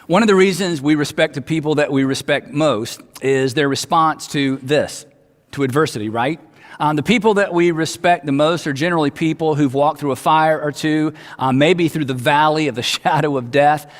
One of the reasons we respect the people that we respect most is their response to this, to adversity, right? The people that we respect the most are generally people who've walked through a fire or two, maybe through the valley of the shadow of death.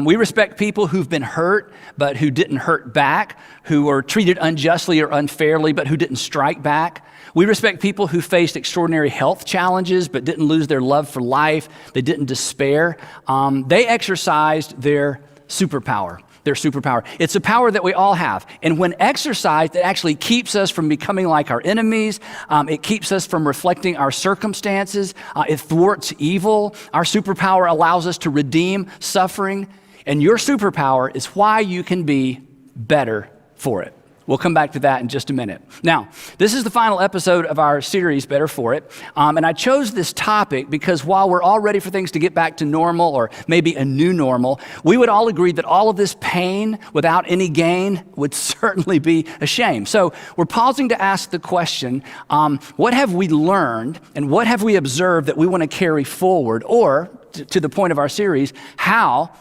We respect people who've been hurt, but who didn't hurt back, who were treated unjustly or unfairly, but who didn't strike back. We respect people who faced extraordinary health challenges, but didn't lose their love for life. They didn't despair. They exercised their superpower. their superpower. It's a power that we all have. And when exercised, it actually keeps us from becoming like our enemies. It keeps us from reflecting our circumstances. It thwarts evil. Our superpower allows us to redeem suffering. And your superpower is why you can be better for it. We'll come back to that in just a minute. Now, this is the final episode of our series, Better For It. And I chose this topic because while we're all ready for things to get back to normal or maybe a new normal, we would all agree that all of this pain without any gain would certainly be a shame. So we're pausing to ask the question, what have we learned and what have we observed that we want to carry forward? Or, to the point of our series, how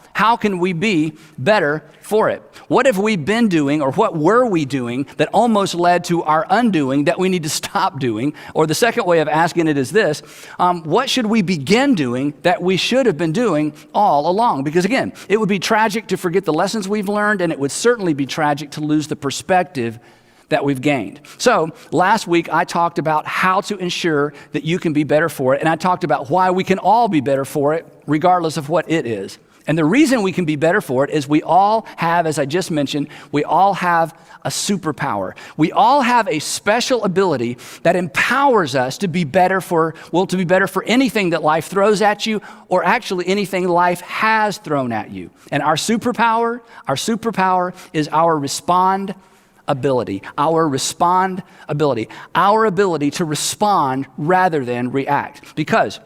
can we be better for it? What have we been doing or what were we doing that almost led to our undoing that we need to stop doing? Or the second way of asking it is this, what should we begin doing that we should have been doing all along? Because again, it would be tragic to forget the lessons we've learned, and it would certainly be tragic to lose the perspective that we've gained. So last week I talked about how to ensure that you can be better for it, and I talked about why we can all be better for it regardless of what it is. And the reason we can be better for it is we all have, as I just mentioned, we all have a superpower. We all have a special ability that empowers us to be better for anything that life throws at you, or actually anything life has thrown at you. And our superpower is our ability, our ability to respond rather than react. Because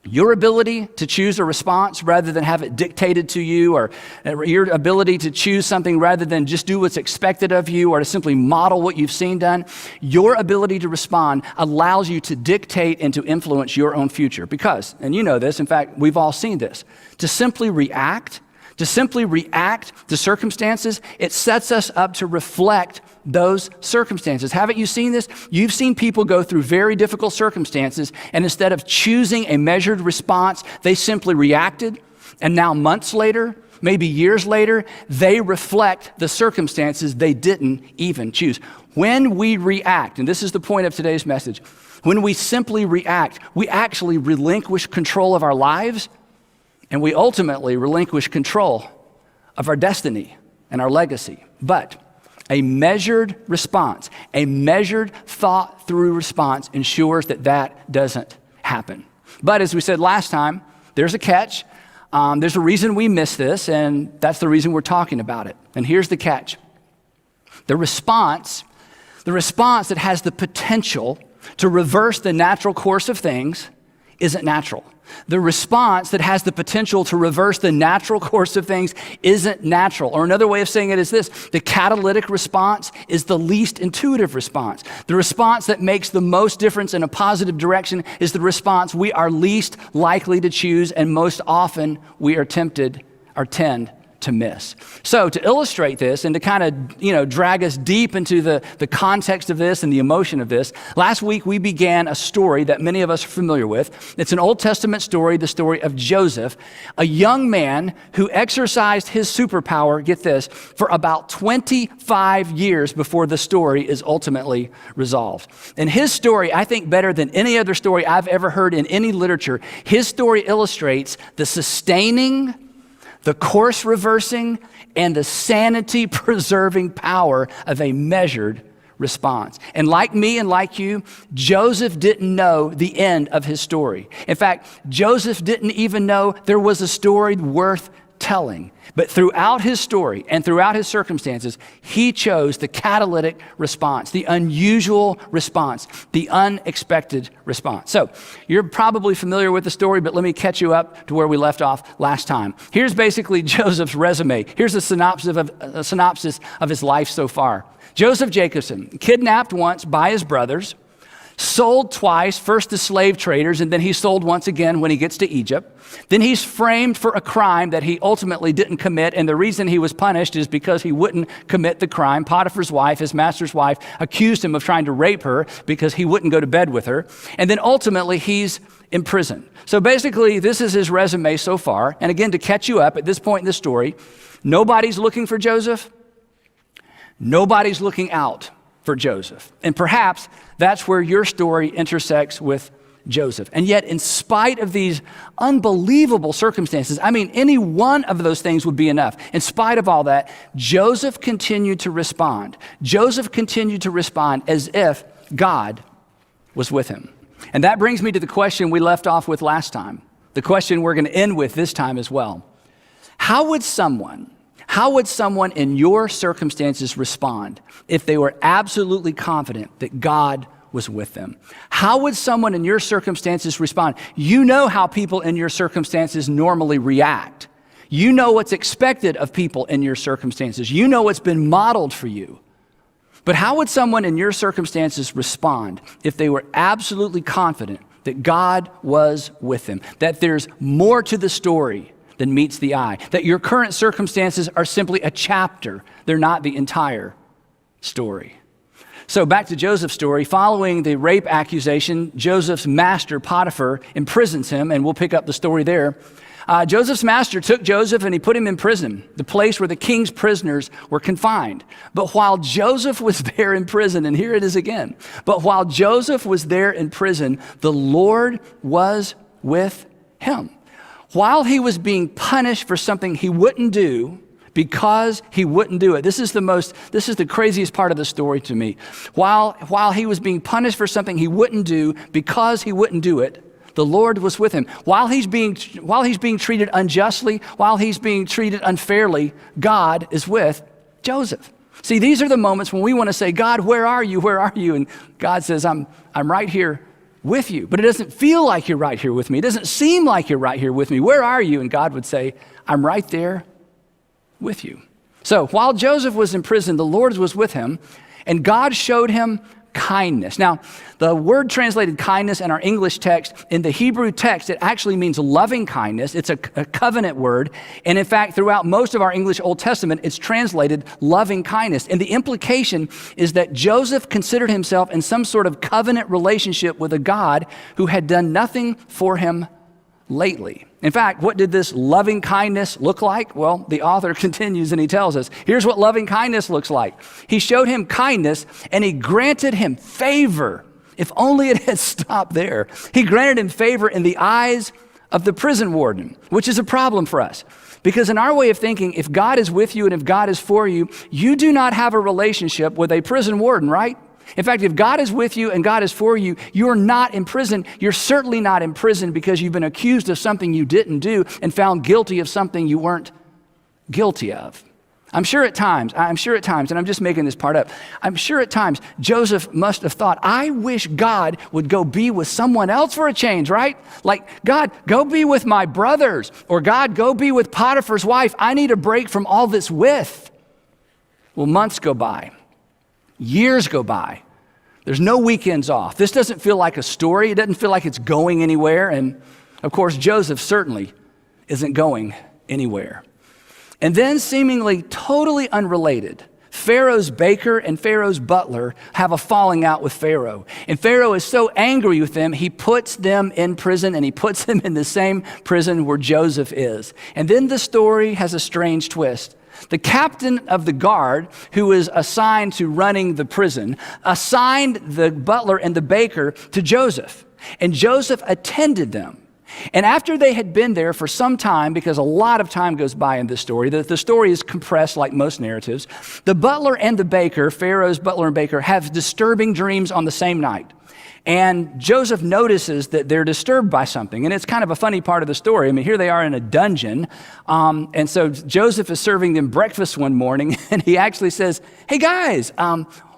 your ability to choose a response rather than have it dictated to you, or your ability to choose something rather than just do what's expected of you, or to simply model what you've seen done, your ability to respond allows you to dictate and to influence your own future. Because, and you know this, in fact, we've all seen this, to simply react to circumstances, it sets us up to reflect those circumstances. Haven't you seen this? You've seen people go through very difficult circumstances, and instead of choosing a measured response, they simply reacted, and now months later, maybe years later, they reflect the circumstances they didn't even choose. When we react, and this is the point of today's message, when we simply react, we actually relinquish control of our lives, and we ultimately relinquish control of our destiny and our legacy. But a measured response, a measured, thought-through response ensures that that doesn't happen. But as we said last time, there's a catch. There's a reason we miss this, and that's the reason we're talking about it. And here's the catch. The response that has the potential to reverse the natural course of things isn't natural. The response that has the potential to reverse the natural course of things isn't natural. Or another way of saying it is this: the catalytic response is the least intuitive response. The response that makes the most difference in a positive direction is the response we are least likely to choose, and most often we are tend to miss. So to illustrate this and to kind of, drag us deep into the context of this and the emotion of this, last week we began a story that many of us are familiar with. It's an Old Testament story, the story of Joseph, a young man who exercised his superpower, get this, for about 25 years before the story is ultimately resolved. And his story, I think better than any other story I've ever heard in any literature, his story illustrates the sustaining, the course reversing, and the sanity preserving power of a measured response. And like me and like you, Joseph didn't know the end of his story. In fact, Joseph didn't even know there was a story worth telling. But throughout his story and throughout his circumstances, he chose the catalytic response, the unusual response, the unexpected response. So you're probably familiar with the story, but let me catch you up to where we left off last time. Here's basically Joseph's resume. Here's a synopsis of his life so far. Joseph Jacobson, kidnapped once by his brothers, sold twice, first to slave traders, and then he sold once again when he gets to Egypt. Then he's framed for a crime that he ultimately didn't commit, and the reason he was punished is because he wouldn't commit the crime. Potiphar's wife, his master's wife, accused him of trying to rape her because he wouldn't go to bed with her. And then ultimately he's imprisoned. So basically, this is his resume so far. And again, to catch you up at this point in the story, nobody's looking for Joseph. Nobody's looking out for Joseph. And perhaps that's where your story intersects with Joseph. And yet, in spite of these unbelievable circumstances, I mean, any one of those things would be enough. In spite of all that, Joseph continued to respond. Joseph continued to respond as if God was with him. And that brings me to the question we left off with last time, the question we're going to end with this time as well. How would someone in your circumstances respond if they were absolutely confident that God was with them? How would someone in your circumstances respond? You know how people in your circumstances normally react. You know what's expected of people in your circumstances. You know what's been modeled for you. But how would someone in your circumstances respond if they were absolutely confident that God was with them, that there's more to the story than meets the eye, that your current circumstances are simply a chapter, they're not the entire story? So back to Joseph's story. Following the rape accusation, Joseph's master, Potiphar, imprisons him, and we'll pick up the story there. Joseph's master took Joseph and he put him in prison, the place where the king's prisoners were confined. But while Joseph was there in prison, and here it is again, but while Joseph was there in prison, the Lord was with him. While he was being punished for something he wouldn't do, because he wouldn't do it. This is the craziest part of the story to me. While he was being punished for something he wouldn't do, because he wouldn't do it, the Lord was with him. While he's being treated unjustly, while he's being treated unfairly, God is with Joseph. See, these are the moments when we want to say, God, where are you? Where are you? And God says, I'm right here with you. But it doesn't feel like you're right here with me. It doesn't seem like you're right here with me. Where are you? And God would say, I'm right there with you. So while Joseph was in prison, the Lord was with him, and God showed him kindness. Now, the word translated kindness in our English text, in the Hebrew text, it actually means loving kindness. It's a covenant word. And in fact, throughout most of our English Old Testament, it's translated loving kindness. And the implication is that Joseph considered himself in some sort of covenant relationship with a God who had done nothing for him lately. In fact, what did this loving kindness look like? Well, the author continues and he tells us, here's what loving kindness looks like. He showed him kindness and he granted him favor. If only it had stopped there. He granted him favor in the eyes of the prison warden, which is a problem for us. Because in our way of thinking, if God is with you and if God is for you, you do not have a relationship with a prison warden, right? In fact, if God is with you and God is for you, you're not in prison. You're certainly not in prison because you've been accused of something you didn't do and found guilty of something you weren't guilty of. I'm sure at times, and I'm just making this part up, I'm sure at times Joseph must have thought, I wish God would go be with someone else for a change, right? Like, God, go be with my brothers, or God, go be with Potiphar's wife. I need a break from all this with. Well, months go by. Years go by. There's no weekends off. This doesn't feel like a story. It doesn't feel like it's going anywhere. And of course, Joseph certainly isn't going anywhere. And then, seemingly totally unrelated, Pharaoh's baker and Pharaoh's butler have a falling out with Pharaoh. And Pharaoh is so angry with them, he puts them in prison, and he puts them in the same prison where Joseph is. And then the story has a strange twist. The captain of the guard, who is assigned to running the prison, assigned the butler and the baker to Joseph. And Joseph attended them. And after they had been there for some time, because a lot of time goes by in this story, the story is compressed like most narratives, the butler and the baker, Pharaoh's butler and baker, have disturbing dreams on the same night. And Joseph notices that they're disturbed by something. And it's kind of a funny part of the story. I mean, here they are in a dungeon. And so Joseph is serving them breakfast one morning. And he actually says, hey guys,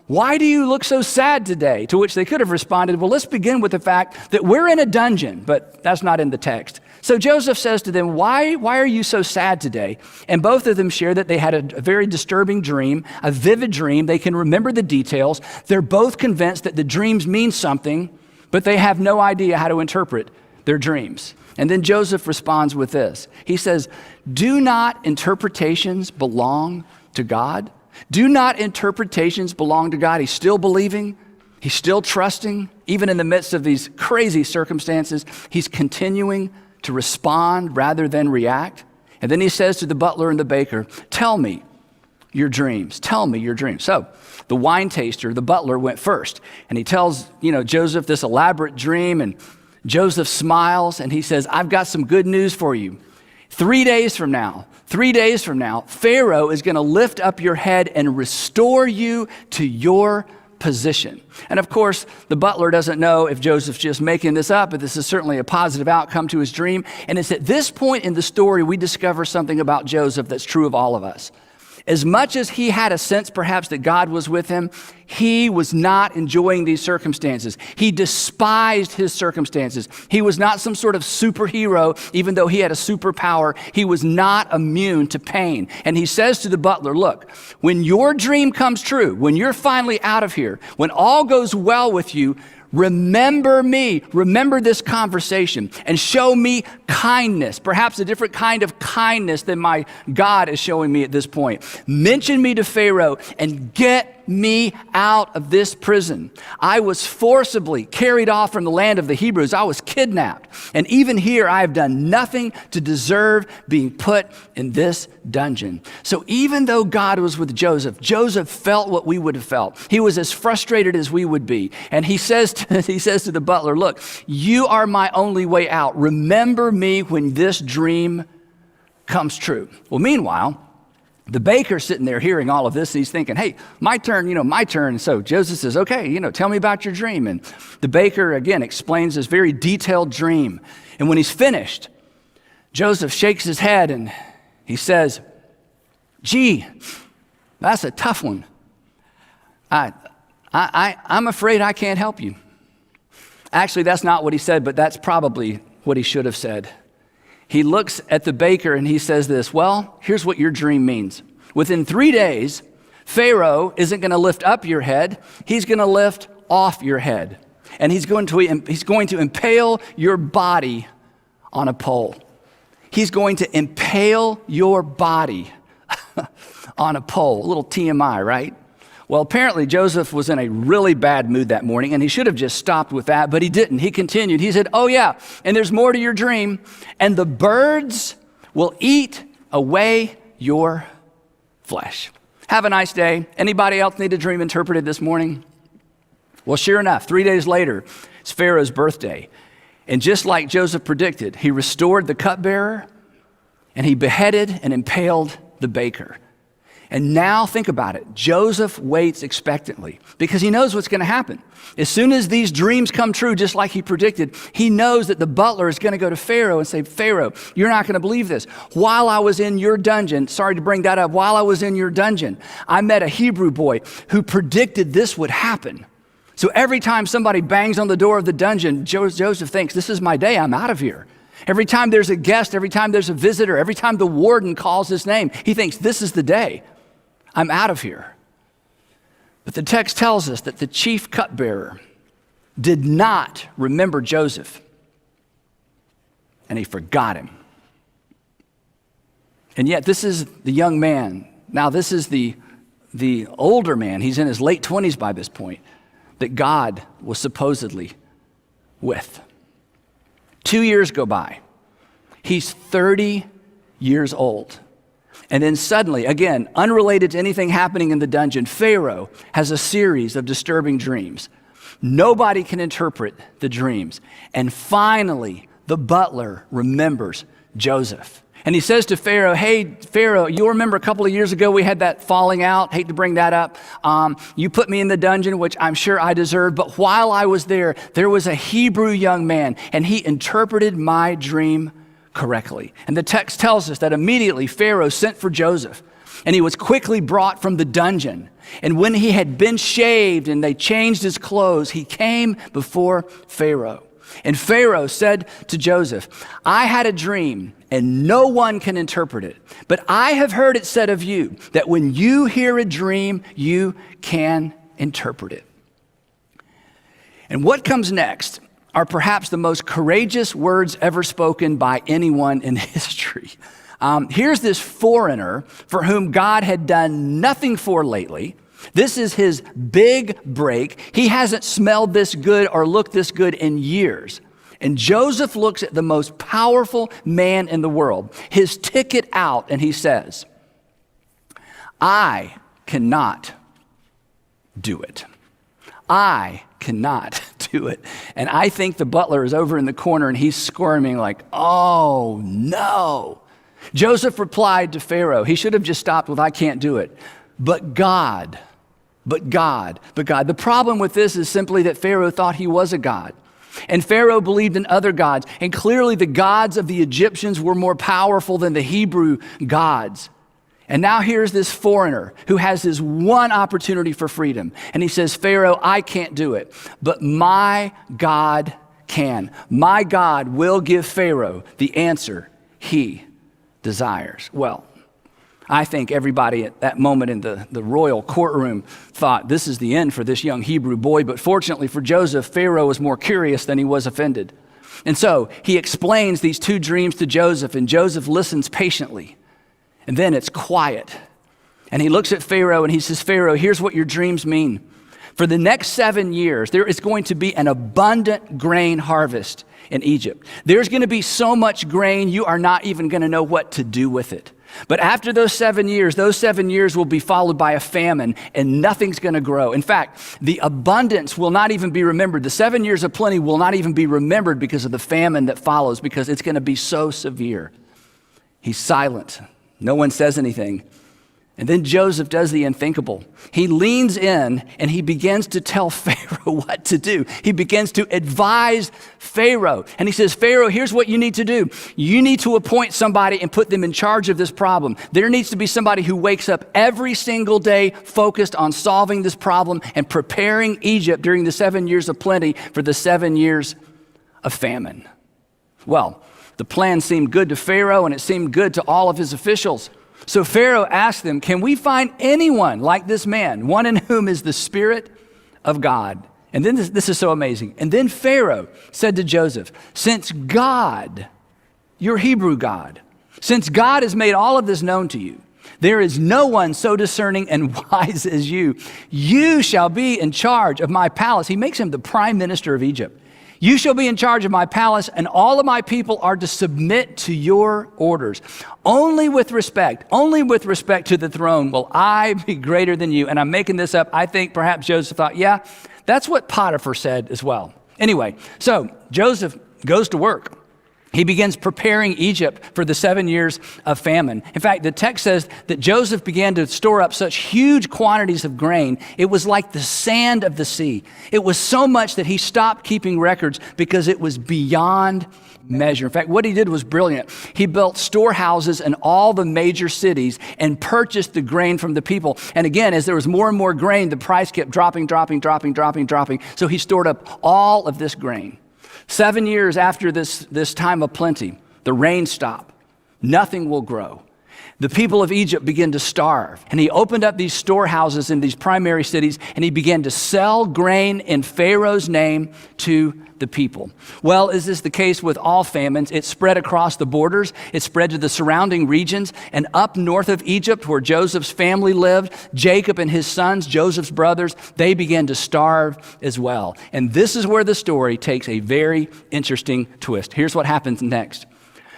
why do you look so sad today? To which they could have responded, well, let's begin with the fact that we're in a dungeon. But that's not in the text. So Joseph says to them, why are you so sad today? And both of them share that they had a very disturbing dream, a vivid dream. They can remember the details. They're both convinced that the dreams mean something, but they have no idea how to interpret their dreams. And then Joseph responds with this. He says, do not interpretations belong to God? Do not interpretations belong to God? He's still believing. He's still trusting. Even in the midst of these crazy circumstances, he's continuing to respond rather than react. And then he says to the butler and the baker, tell me your dreams. Tell me your dreams. So the wine taster, the butler, went first. And he tells, Joseph this elaborate dream. And Joseph smiles and he says, I've got some good news for you. 3 days from now, Pharaoh is going to lift up your head and restore you to your position. And of course, the butler doesn't know if Joseph's just making this up, but this is certainly a positive outcome to his dream. And it's at this point in the story we discover something about Joseph that's true of all of us. As much as he had a sense perhaps that God was with him, he was not enjoying these circumstances. He despised his circumstances. He was not some sort of superhero, even though he had a superpower. He was not immune to pain. And he says to the butler, look, when your dream comes true, when you're finally out of here, when all goes well with you, remember me, remember this conversation, and show me kindness, perhaps a different kind of kindness than my God is showing me at this point. Mention me to Pharaoh and get me out of this prison. I was forcibly carried off from the land of the Hebrews. I was kidnapped. And even here, I have done nothing to deserve being put in this dungeon. So even though God was with Joseph, Joseph felt what we would have felt. He was as frustrated as we would be. And he says to the butler, look, you are my only way out. Remember me when this dream comes true. Well, meanwhile, the baker's sitting there hearing all of this, and he's thinking, hey, my turn. And so Joseph says, okay, tell me about your dream. And the baker, again, explains this very detailed dream. And when he's finished, Joseph shakes his head and he says, gee, that's a tough one. I'm afraid I can't help you. Actually, that's not what he said, but that's probably what he should have said. He looks at the baker and he says this, well, here's what your dream means. Within 3 days, Pharaoh isn't going to lift up your head. He's going to lift off your head. And he's going to impale your body on a pole. He's going to impale your body on a pole. A little TMI, right? Well, apparently Joseph was in a really bad mood that morning, and he should have just stopped with that, but he didn't. He continued. He said, oh yeah, and there's more to your dream, and the birds will eat away your flesh. Have a nice day. Anybody else need a dream interpreted this morning? Well, sure enough, 3 days later, it's Pharaoh's birthday. And just like Joseph predicted, he restored the cupbearer, and he beheaded and impaled the baker. And now think about it. Joseph waits expectantly because he knows what's going to happen. As soon as these dreams come true, just like he predicted, he knows that the butler is going to go to Pharaoh and say, Pharaoh, you're not going to believe this. While I was in your dungeon, sorry to bring that up, while I was in your dungeon, I met a Hebrew boy who predicted this would happen. So every time somebody bangs on the door of the dungeon, Joseph thinks, this is my day, I'm out of here. Every time there's a guest, every time there's a visitor, every time the warden calls his name, he thinks, this is the day. I'm out of here. But the text tells us that the chief cupbearer did not remember Joseph, and he forgot him. And yet this is the young man. Now this is the older man. He's in his late 20s by this point, that God was supposedly with. 2 years go by. He's 30 years old. And then suddenly, again, unrelated to anything happening in the dungeon, Pharaoh has a series of disturbing dreams. Nobody can interpret the dreams. And finally, the butler remembers Joseph. And he says to Pharaoh, hey, Pharaoh, you'll remember a couple of years ago we had that falling out. Hate to bring that up. You put me in the dungeon, which I'm sure I deserved. But while I was there was a Hebrew young man, and he interpreted my dream correctly. And the text tells us that immediately Pharaoh sent for Joseph, and he was quickly brought from the dungeon. And when he had been shaved and they changed his clothes, he came before Pharaoh. And Pharaoh said to Joseph, I had a dream, and no one can interpret it. But I have heard it said of you that when you hear a dream, you can interpret it. And what comes next are perhaps the most courageous words ever spoken by anyone in history. Here's this foreigner for whom God had done nothing for lately. This is his big break. He hasn't smelled this good or looked this good in years. And Joseph looks at the most powerful man in the world, his ticket out, and he says, I cannot do it. I cannot do it. And I think the butler is over in the corner and he's squirming like, oh no. Joseph replied to Pharaoh. He should have just stopped with, I can't do it. But God. The problem with this is simply that Pharaoh thought he was a god. And Pharaoh believed in other gods. And clearly the gods of the Egyptians were more powerful than the Hebrew gods. And now here's this foreigner who has this one opportunity for freedom. And he says, Pharaoh, I can't do it, but my God can. My God will give Pharaoh the answer he desires. Well, I think everybody at that moment in the royal courtroom thought this is the end for this young Hebrew boy. But fortunately for Joseph, Pharaoh was more curious than he was offended. And so he explains these two dreams to Joseph, and Joseph listens patiently. And then it's quiet. And he looks at Pharaoh and he says, Pharaoh, here's what your dreams mean. For the next 7 years, there is going to be an abundant grain harvest in Egypt. There's going to be so much grain, you are not even going to know what to do with it. But after those 7 years will be followed by a famine, and nothing's going to grow. In fact, the abundance will not even be remembered. The 7 years of plenty will not even be remembered because of the famine that follows, because it's going to be so severe. He's silent. No one says anything. And then Joseph does the unthinkable. He leans in and he begins to tell Pharaoh what to do. He begins to advise Pharaoh. And he says, Pharaoh, here's what you need to do. You need to appoint somebody and put them in charge of this problem. There needs to be somebody who wakes up every single day focused on solving this problem and preparing Egypt during the 7 years of plenty for the 7 years of famine. Well, the plan seemed good to Pharaoh and it seemed good to all of his officials. So Pharaoh asked them, can we find anyone like this man, one in whom is the Spirit of God? And then this is so amazing. And then Pharaoh said to Joseph, since God, your Hebrew God, since God has made all of this known to you, there is no one so discerning and wise as you. You shall be in charge of my palace. He makes him the prime minister of Egypt. You shall be in charge of my palace, and all of my people are to submit to your orders. Only with respect to the throne will I be greater than you. And I'm making this up. I think perhaps Joseph thought, yeah, that's what Potiphar said as well. Anyway, so Joseph goes to work. He begins preparing Egypt for the 7 years of famine. In fact, the text says that Joseph began to store up such huge quantities of grain, it was like the sand of the sea. It was so much that he stopped keeping records because it was beyond measure. In fact, what he did was brilliant. He built storehouses in all the major cities and purchased the grain from the people. And again, as there was more and more grain, the price kept dropping. So he stored up all of this grain. 7 years after this time of plenty, the rain stopped. Nothing will grow. The people of Egypt begin to starve. And he opened up these storehouses in these primary cities, and he began to sell grain in Pharaoh's name to the people. Well, is this the case with all famines? It spread across the borders. It spread to the surrounding regions. And up north of Egypt, where Joseph's family lived, Jacob and his sons, Joseph's brothers, they began to starve as well. And this is where the story takes a very interesting twist. Here's what happens next.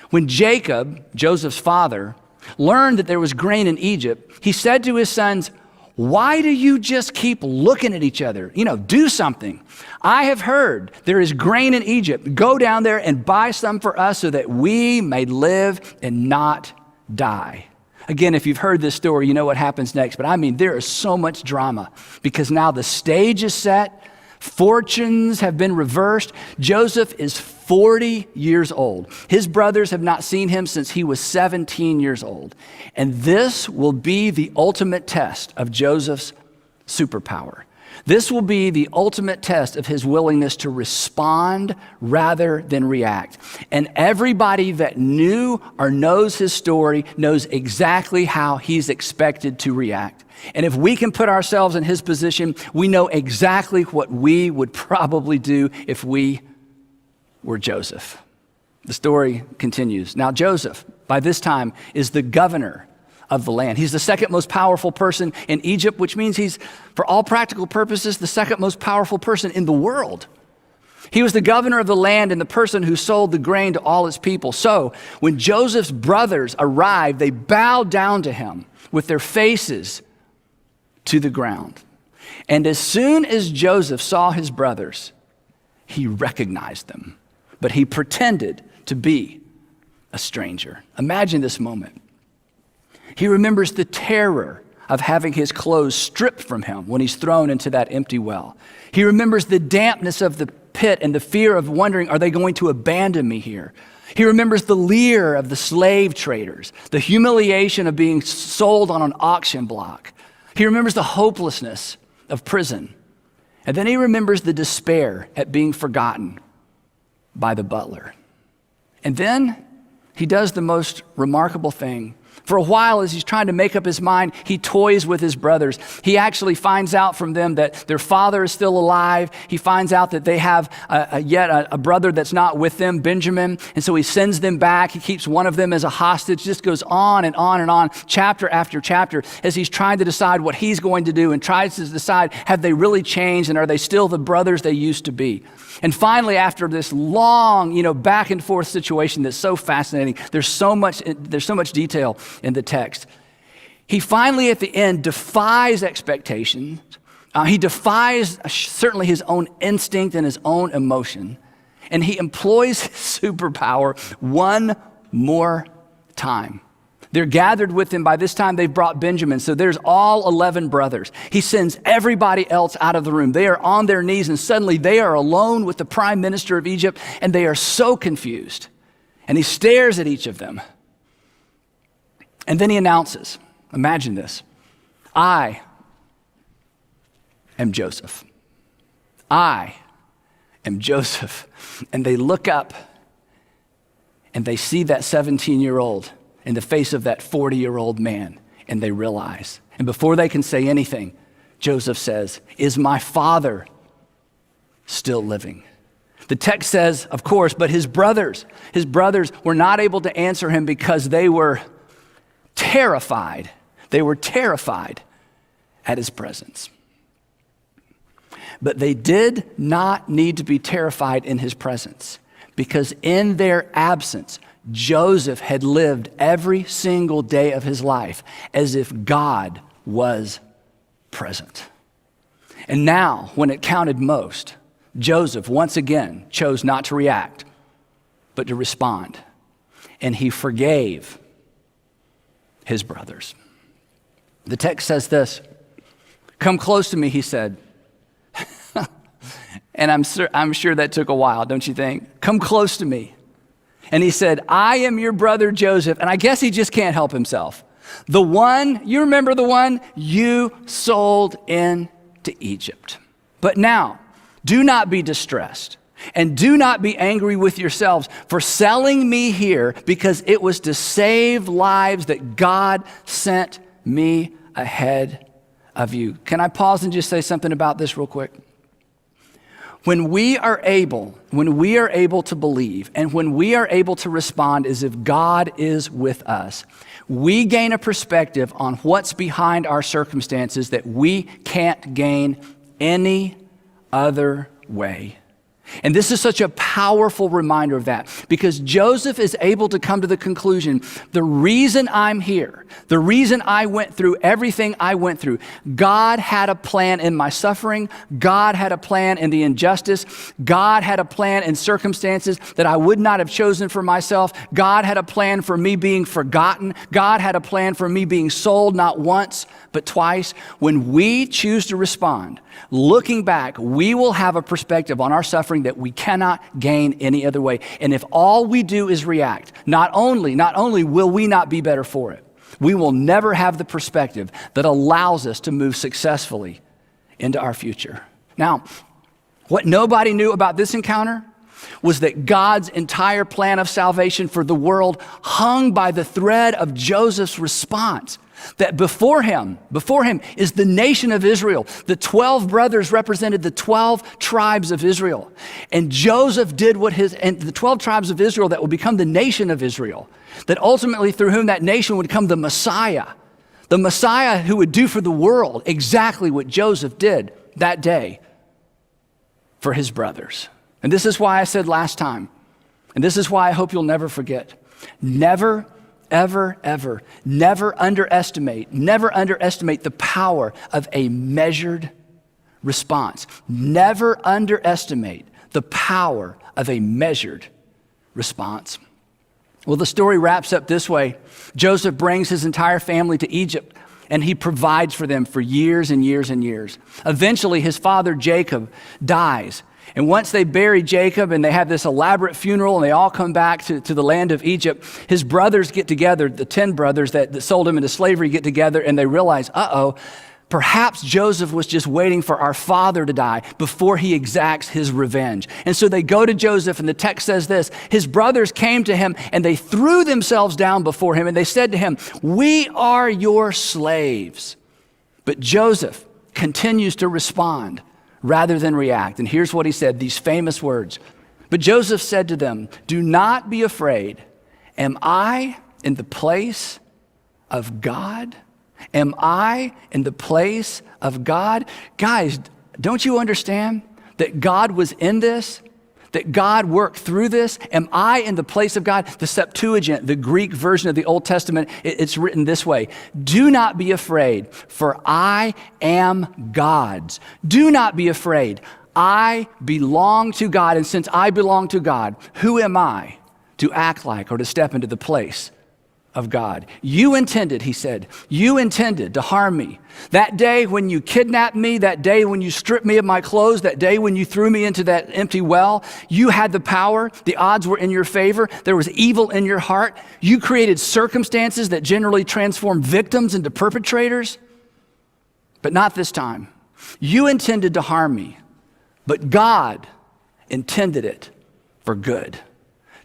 When Jacob, Joseph's father, learned that there was grain in Egypt, he said to his sons, why do you just keep looking at each other? Do something. I have heard there is grain in Egypt. Go down there and buy some for us so that we may live and not die. Again, if you've heard this story, you know what happens next. But there is so much drama because now the stage is set. Fortunes have been reversed. Joseph is 40 years old. His brothers have not seen him since he was 17 years old. And this will be the ultimate test of Joseph's superpower. This will be the ultimate test of his willingness to respond rather than react. And everybody that knew or knows his story knows exactly how he's expected to react. And if we can put ourselves in his position, we know exactly what we would probably do if we were Joseph. The story continues. Now Joseph, by this time, is the governor of the land. He's the second most powerful person in Egypt, which means he's, for all practical purposes, the second most powerful person in the world. He was the governor of the land and the person who sold the grain to all his people. So when Joseph's brothers arrived, they bowed down to him with their faces to the ground. And as soon as Joseph saw his brothers, he recognized them, but he pretended to be a stranger. Imagine this moment. He remembers the terror of having his clothes stripped from him when he's thrown into that empty well. He remembers the dampness of the pit and the fear of wondering, are they going to abandon me here? He remembers the leer of the slave traders, the humiliation of being sold on an auction block. He remembers the hopelessness of prison. And then he remembers the despair at being forgotten by the butler. And then he does the most remarkable thing. For a while, as he's trying to make up his mind, he toys with his brothers. He actually finds out from them that their father is still alive. He finds out that they have yet a brother that's not with them, Benjamin. And so he sends them back. He keeps one of them as a hostage. Just goes on and on and on, chapter after chapter, as he's trying to decide what he's going to do and tries to decide, have they really changed and are they still the brothers they used to be? And finally, after this long, back and forth situation that's so fascinating, there's so much detail in the text. He finally, at the end, defies expectations. He defies certainly his own instinct and his own emotion, and he employs his superpower one more time. They're gathered with him. By this time, they've brought Benjamin. So there's all 11 brothers. He sends everybody else out of the room. They are on their knees, and suddenly they are alone with the prime minister of Egypt, and they are so confused. And he stares at each of them. And then he announces, imagine this, I am Joseph. I am Joseph. And they look up, and they see that 17-year-old in the face of that 40-year-old man, and they realize. And before they can say anything, Joseph says, is my father still living? The text says, of course, but his brothers were not able to answer him because they were terrified. They were terrified at his presence. But they did not need to be terrified in his presence, because in their absence, Joseph had lived every single day of his life as if God was present. And now, when it counted most, Joseph once again chose not to react, but to respond. And he forgave his brothers. The text says this, come close to me, he said. And I'm sure that took a while, don't you think? Come close to me. And he said, I am your brother Joseph. And I guess he just can't help himself. The one, you remember the one you sold into Egypt. But now, do not be distressed and do not be angry with yourselves for selling me here, because it was to save lives that God sent me ahead of you. Can I pause and just say something about this real quick? When we are able to believe and when we are able to respond as if God is with us, we gain a perspective on what's behind our circumstances that we can't gain any other way. And this is such a powerful reminder of that, because Joseph is able to come to the conclusion, the reason I'm here, the reason I went through everything I went through, God had a plan in my suffering, God had a plan in the injustice, God had a plan in circumstances that I would not have chosen for myself, God had a plan for me being forgotten, God had a plan for me being sold not once, but twice. When we choose to respond, looking back, we will have a perspective on our suffering that we cannot gain any other way. And if all we do is react, not only will we not be better for it, we will never have the perspective that allows us to move successfully into our future. Now, what nobody knew about this encounter was that God's entire plan of salvation for the world hung by the thread of Joseph's response. That before him is the nation of Israel. The 12 brothers represented the 12 tribes of Israel. And Joseph did and the 12 tribes of Israel that would become the nation of Israel, that ultimately through whom that nation would come the Messiah who would do for the world exactly what Joseph did that day for his brothers. And this is why I said last time, and this is why I hope you'll never forget, never underestimate the power of a measured response. Never underestimate the power of a measured response. Well, the story wraps up this way. Joseph brings his entire family to Egypt, and he provides for them for years and years and years. Eventually, his father Jacob dies. And once they bury Jacob and they have this elaborate funeral and they all come back to the land of Egypt, his brothers get together, the 10 brothers that sold him into slavery get together, and they realize, perhaps Joseph was just waiting for our father to die before he exacts his revenge. And so they go to Joseph, and the text says this: his brothers came to him and they threw themselves down before him and they said to him, "We are your slaves." But Joseph continues to respond rather than react. And here's what he said, these famous words. But Joseph said to them, "Do not be afraid. Am I in the place of God? Am I in the place of God?" Guys, don't you understand that God was in this? That God worked through this? Am I in the place of God? The Septuagint, the Greek version of the Old Testament, it's written this way: "Do not be afraid, for I am God's." Do not be afraid. I belong to God, and since I belong to God, who am I to act like or to step into the place of God? You intended, he said, you intended to harm me. That day when you kidnapped me, that day when you stripped me of my clothes, that day when you threw me into that empty well, you had the power. The odds were in your favor. There was evil in your heart. You created circumstances that generally transform victims into perpetrators. But not this time. You intended to harm me, but God intended it for good.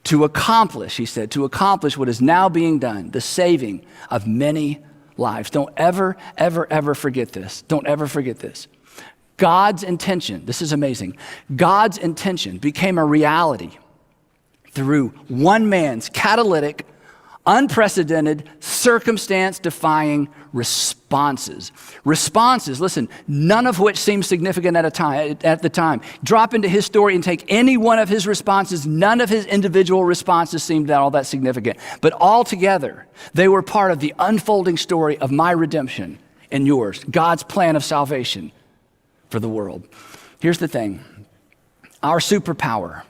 To accomplish, he said, to accomplish what is now being done, the saving of many lives. Don't ever, ever, ever forget this. Don't ever forget this. God's intention, this is amazing, God's intention became a reality through one man's catalytic, unprecedented, circumstance-defying responses. Responses, listen, none of which seem significant at the time. Drop into his story and take any one of his responses. None of his individual responses seemed all that significant. But altogether, they were part of the unfolding story of my redemption and yours, God's plan of salvation for the world. Here's the thing. Our superpower,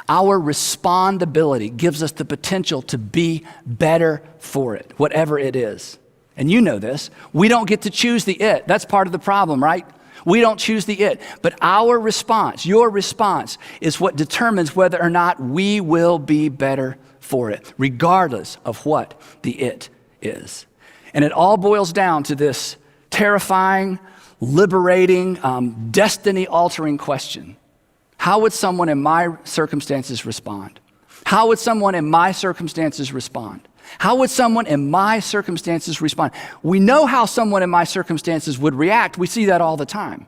our respondability gives us the potential to be better for it, whatever it is. And you know this. We don't get to choose the it. That's part of the problem, right? We don't choose the it. But our response, your response, is what determines whether or not we will be better for it, regardless of what the it is. And it all boils down to this terrifying, liberating, destiny-altering question. How would someone in my circumstances respond? How would someone in my circumstances respond? How would someone in my circumstances respond? We know how someone in my circumstances would react. We see that all the time.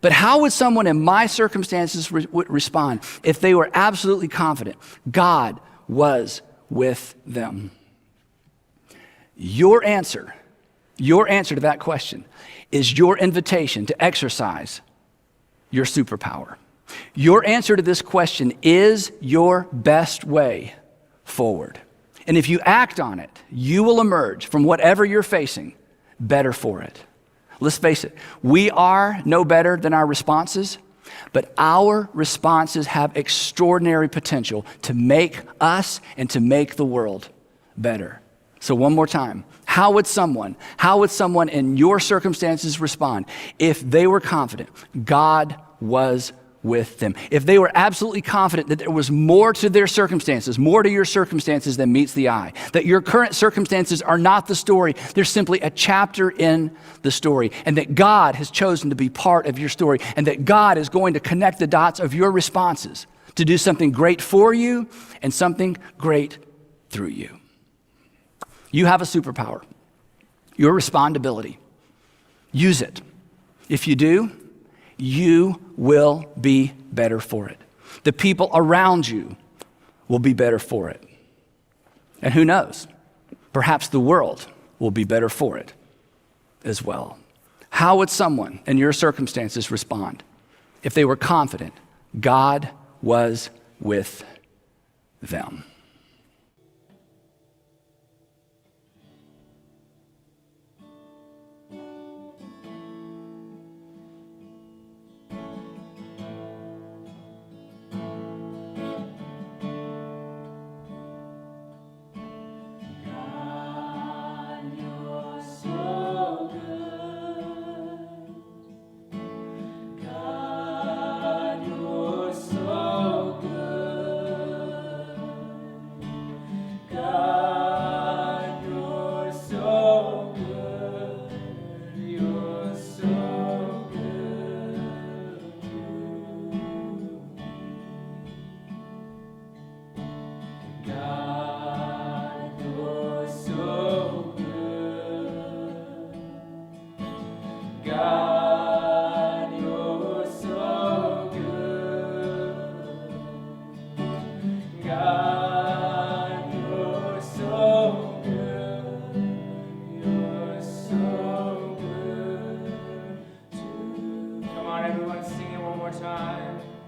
But how would someone in my circumstances respond if they were absolutely confident God was with them? Your answer to that question is your invitation to exercise your superpower. Your answer to this question is your best way forward. And if you act on it, you will emerge from whatever you're facing better for it. Let's face it, we are no better than our responses, but our responses have extraordinary potential to make us and to make the world better. So one more time, how would someone in your circumstances respond if they were confident God was with them? If they were absolutely confident that there was more to their circumstances, more to your circumstances than meets the eye, that your current circumstances are not the story, they're simply a chapter in the story, and that God has chosen to be part of your story, and that God is going to connect the dots of your responses to do something great for you and something great through you. You have a superpower, your respondability. Use it. If you do, you will be better for it. The people around you will be better for it. And who knows, perhaps the world will be better for it as well. How would someone in your circumstances respond if they were confident God was with them? time.